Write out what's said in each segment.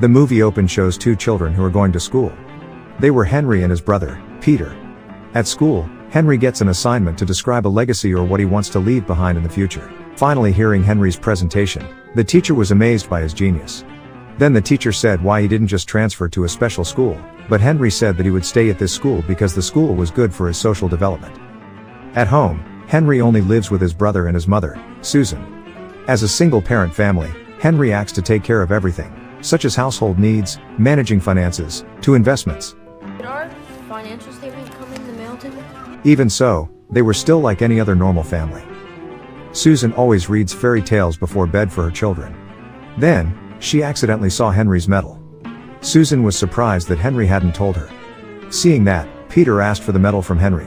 The movie open shows two children who are going to school. They were Henry and his brother, Peter. At school, Henry gets an assignment to describe a legacy or what he wants to leave behind in the future. Finally hearing Henry's presentation, the teacher was amazed by his genius. Then the teacher said why he didn't just transfer to a special school, but Henry said that he would stay at this school because the school was good for his social development. At home, Henry only lives with his brother and his mother, Susan. As a single-parent family, Henry acts to take care of everything, such as household needs, managing finances, to investments. Did our financial statement come in the mail today? Even so, they were still like any other normal family. Susan always reads fairy tales before bed for her children. Then, she accidentally saw Henry's medal. Susan was surprised that Henry hadn't told her. Seeing that, Peter asked for the medal from Henry.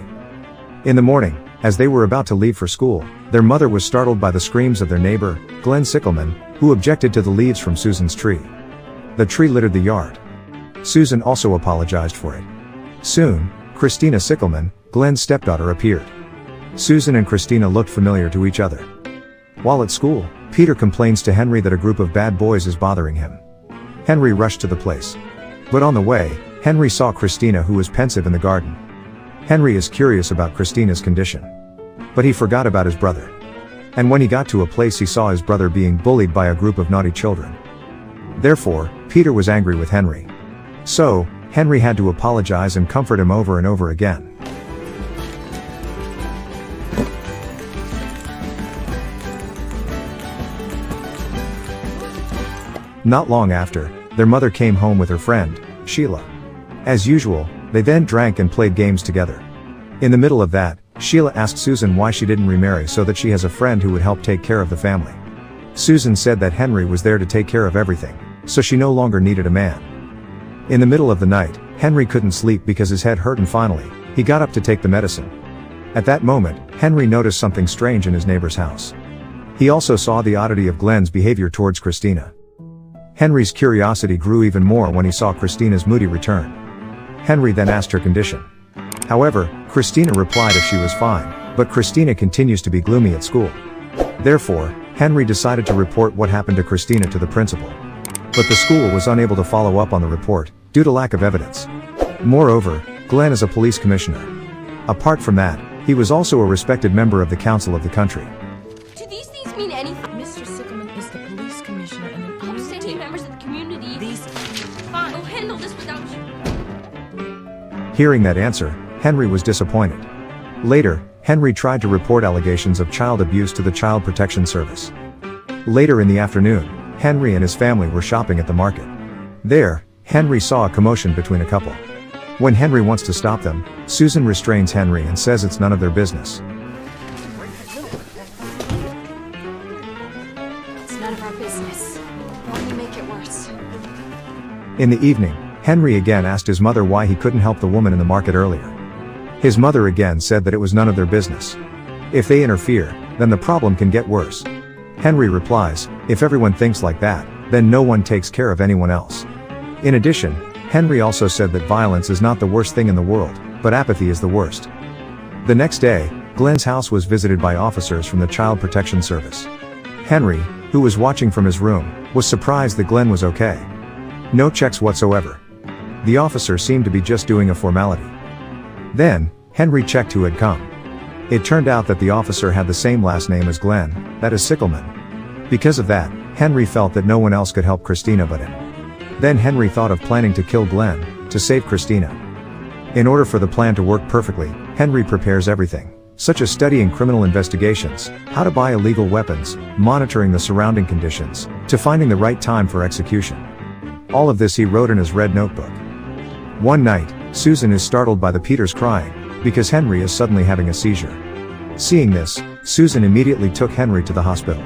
In the morning, as they were about to leave for school, their mother was startled by the screams of their neighbor, Glenn Sickelman, who objected to the leaves from Susan's tree. The tree littered the yard. Susan also apologized for it. Soon, Christina Sickelman, Glenn's stepdaughter, appeared. Susan and Christina looked familiar to each other. While at school, Peter complains to Henry that a group of bad boys is bothering him. Henry rushed to the place. But on the way, Henry saw Christina, who was pensive in the garden. Henry is curious about Christina's condition. But he forgot about his brother. And when he got to a place, he saw his brother being bullied by a group of naughty children. Therefore, Peter was angry with Henry. So, Henry had to apologize and comfort him over and over again. Not long after, their mother came home with her friend, Sheila. As usual, they then drank and played games together. In the middle of that, Sheila asked Susan why she didn't remarry so that she has a friend who would help take care of the family. Susan said that Henry was there to take care of everything, so she no longer needed a man. In the middle of the night, Henry couldn't sleep because his head hurt, and finally, he got up to take the medicine. At that moment, Henry noticed something strange in his neighbor's house. He also saw the oddity of Glenn's behavior towards Christina. Henry's curiosity grew even more when he saw Christina's moody return. Henry then asked her condition. However, Christina replied if she was fine, but Christina continues to be gloomy at school. Therefore, Henry decided to report what happened to Christina to the principal. But the school was unable to follow up on the report, due to lack of evidence. Moreover, Glenn is a police commissioner. Apart from that, he was also a respected member of the council of the country. Do these things mean anything? Mr. Sickelman is the police commissioner and an Upstanding members of the community. These... Fine, I'll handle this without you. Hearing that answer, Henry was disappointed. Later, Henry tried to report allegations of child abuse to the Child Protection Service. Later in the afternoon, Henry and his family were shopping at the market. There, Henry saw a commotion between a couple. When Henry wants to stop them, Susan restrains Henry and says it's none of their business. It's none of our business. Only make it worse. In the evening, Henry again asked his mother why he couldn't help the woman in the market earlier. His mother again said that it was none of their business. If they interfere, then the problem can get worse. Henry replies, if everyone thinks like that, then no one takes care of anyone else. In addition, Henry also said that violence is not the worst thing in the world, but apathy is the worst. The next day, Glenn's house was visited by officers from the Child Protection Service. Henry, who was watching from his room, was surprised that Glenn was okay. No checks whatsoever. The officer seemed to be just doing a formality. Then, Henry checked who had come. It turned out that the officer had the same last name as Glenn, that is Sickelman. Because of that, Henry felt that no one else could help Christina but him. Then Henry thought of planning to kill Glenn, to save Christina. In order for the plan to work perfectly, Henry prepares everything, such as studying criminal investigations, how to buy illegal weapons, monitoring the surrounding conditions, to finding the right time for execution. All of this he wrote in his red notebook. One night, Susan is startled by the Peters crying, because Henry is suddenly having a seizure. Seeing this, Susan immediately took Henry to the hospital.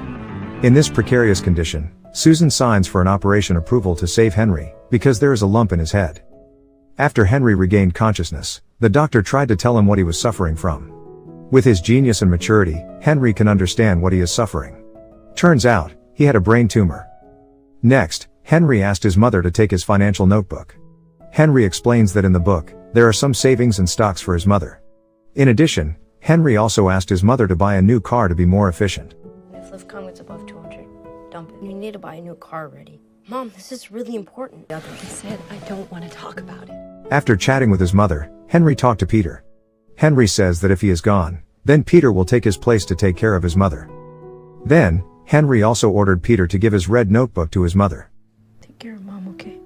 In this precarious condition, Susan signs for an operation approval to save Henry, because there is a lump in his head. After Henry regained consciousness, the doctor tried to tell him what he was suffering from. With his genius and maturity, Henry can understand what he is suffering. Turns out, he had a brain tumor. Next, Henry asked his mother to take his financial notebook. Henry explains that in the book, there are some savings and stocks for his mother. In addition, Henry also asked his mother to buy a new car to be more efficient. If lift comes above 200, dump it. You need to buy a new car already. Mom, this is really important. Like I said, I don't want to talk about it. After chatting with his mother, Henry talked to Peter. Henry says that if he is gone, then Peter will take his place to take care of his mother. Then, Henry also ordered Peter to give his red notebook to his mother. Take care of Mom, okay?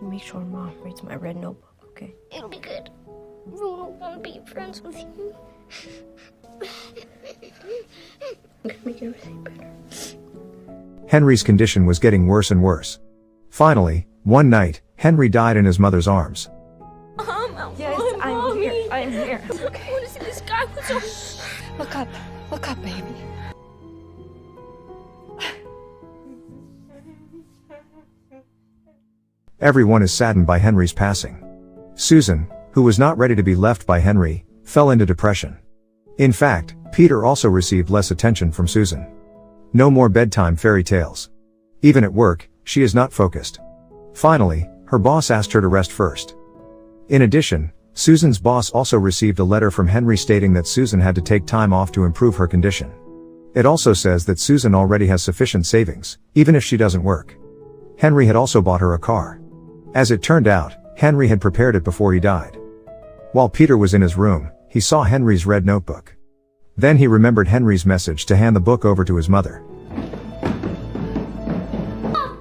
Make sure Mom reads my red notebook, okay? It'll be good. I don't want to be friends with you. I'm gonna make everything better. Henry's condition was getting worse and worse. Finally, one night, Henry died in his mother's arms. Yes, I'm here. I'm here. Okay. I want to see this guy. Look up. Look up, baby. Everyone is saddened by Henry's passing. Susan, who was not ready to be left by Henry, fell into depression. In fact, Peter also received less attention from Susan. No more bedtime fairy tales. Even at work, she is not focused. Finally, her boss asked her to rest first. In addition, Susan's boss also received a letter from Henry stating that Susan had to take time off to improve her condition. It also says that Susan already has sufficient savings, even if she doesn't work. Henry had also bought her a car. As it turned out, Henry had prepared it before he died. While Peter was in his room, he saw Henry's red notebook. Then he remembered Henry's message to hand the book over to his mother. Mom!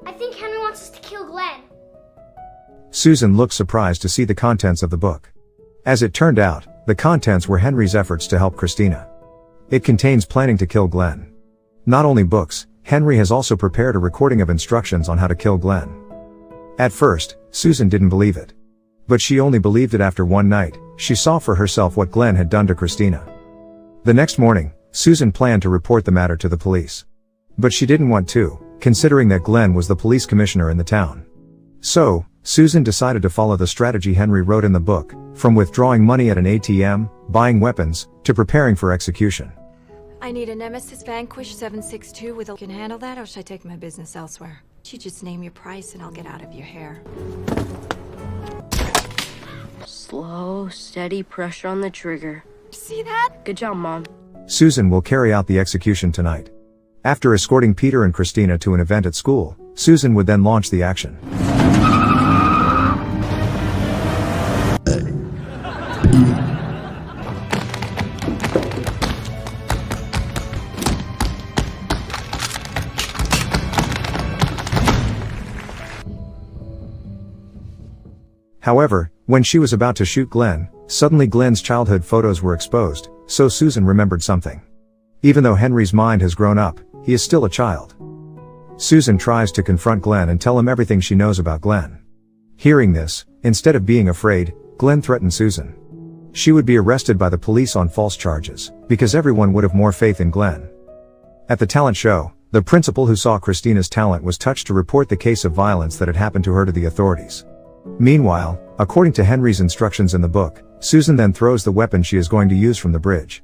I think Henry wants us to kill Glenn. Susan looked surprised to see the contents of the book. As it turned out, the contents were Henry's efforts to help Christina. It contains planning to kill Glenn. Not only books, Henry has also prepared a recording of instructions on how to kill Glenn. At first, Susan didn't believe it. But she only believed it after one night, she saw for herself what Glenn had done to Christina. The next morning, Susan planned to report the matter to the police. But she didn't want to, considering that Glenn was the police commissioner in the town. So, Susan decided to follow the strategy Henry wrote in the book, from withdrawing money at an ATM, buying weapons, to preparing for execution. I need a Nemesis Vanquish 762 with a... Can handle that, or should I take my business elsewhere? You just name your price and I'll get out of your hair. Slow, steady pressure on the trigger. See that? Good job, Mom. Susan will carry out the execution tonight. After escorting Peter and Christina to an event at school, Susan would then launch the action. However, when she was about to shoot Glenn, suddenly Glenn's childhood photos were exposed, so Susan remembered something. Even though Henry's mind has grown up, he is still a child. Susan tries to confront Glenn and tell him everything she knows about Glenn. Hearing this, instead of being afraid, Glenn threatened Susan. She would be arrested by the police on false charges, because everyone would have more faith in Glenn. At the talent show, the principal who saw Christina's talent was touched to report the case of violence that had happened to her to the authorities. Meanwhile, according to Henry's instructions in the book, Susan then throws the weapon she is going to use from the bridge.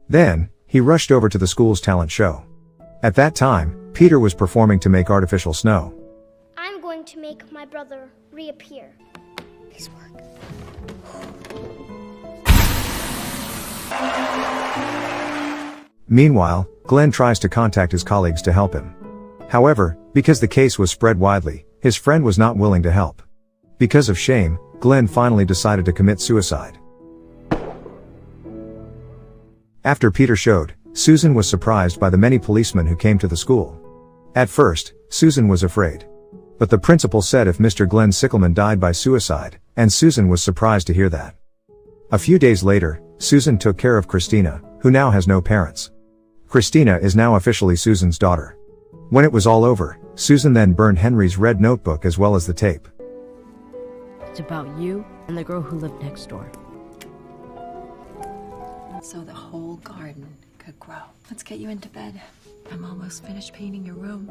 Then, he rushed over to the school's talent show. At that time, Peter was performing to make artificial snow. I'm going to make my brother reappear. Nice work. Meanwhile, Glenn tries to contact his colleagues to help him. However, because the case was spread widely, his friend was not willing to help. Because of shame, Glenn finally decided to commit suicide. After Peter showed, Susan was surprised by the many policemen who came to the school. At first, Susan was afraid. But the principal said if Mr. Glenn Sickelman died by suicide, and Susan was surprised to hear that. A few days later, Susan took care of Christina, who now has no parents. Christina is now officially Susan's daughter. When it was all over, Susan then burned Henry's red notebook as well as the tape. It's about you and the girl who lived next door. So the whole garden could grow. Let's get you into bed. I'm almost finished painting your room.